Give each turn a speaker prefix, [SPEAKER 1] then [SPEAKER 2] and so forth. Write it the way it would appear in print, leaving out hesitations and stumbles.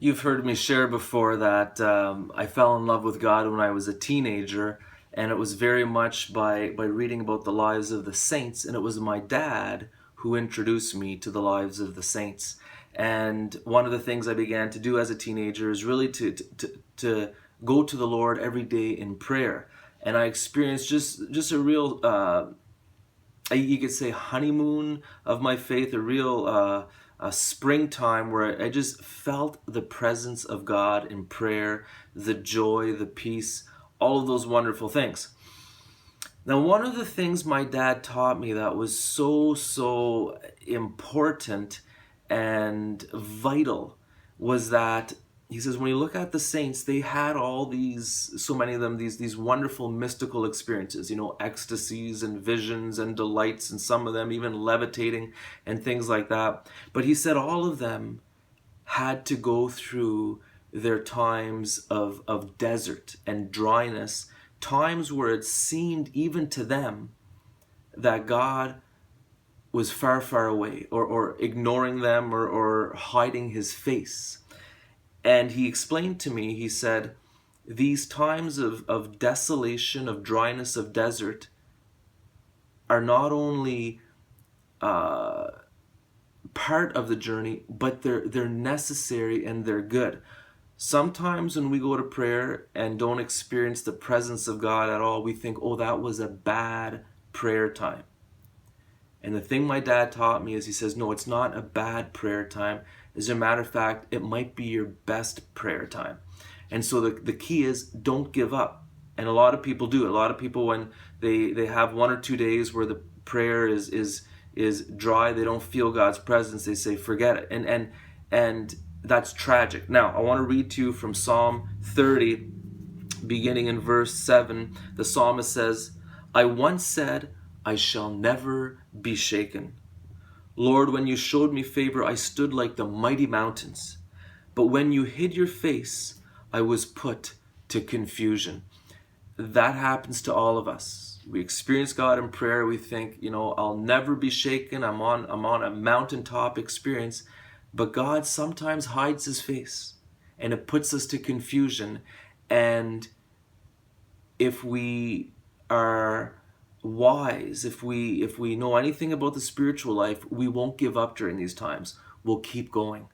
[SPEAKER 1] You've heard me share before that I fell in love with God when I was a teenager, and it was very much by reading about the lives of the saints, and it was my dad who introduced me to the lives of the saints. And one of the things I began to do as a teenager is really to go to the Lord every day in prayer. And I experienced just a real you could say honeymoon of my faith, a real a springtime where I just felt the presence of God in prayer, the joy, the peace, all of those wonderful things. Now, one of the things my dad taught me that was so important and vital was that he says when you look at the saints, they had all these, so many of them, these wonderful mystical experiences, ecstasies and visions and delights, and some of them even levitating and things like that. But he said all of them had to go through their times of desert and dryness, times where it seemed even to them that God was far away, or ignoring them, or hiding his face. And he explained to me, he said, these times of desolation, of dryness, of desert are not only part of the journey, but they're necessary and they're good. Sometimes when we go to prayer and don't experience the presence of God at all, we think, oh, that was a bad prayer time. And the thing my dad taught me is he says, no, it's not a bad prayer time. As a matter of fact, it might be your best prayer time. And so the key is don't give up. And a lot of people do. A lot of people, when they have 1 or 2 days where the prayer is dry, they don't feel God's presence, they say, forget it. And that's tragic. Now, I want to read to you from Psalm 30, beginning in verse 7. The psalmist says, I once said, I shall never be shaken. Lord, when you showed me favor, I stood like the mighty mountains. But when you hid your face, I was put to confusion. That happens to all of us. We experience God in prayer. We think, I'll never be shaken. I'm on a mountaintop experience. But God sometimes hides his face, and it puts us to confusion. And if we are wise, if we know anything about the spiritual life, we won't give up during these times. We'll keep going.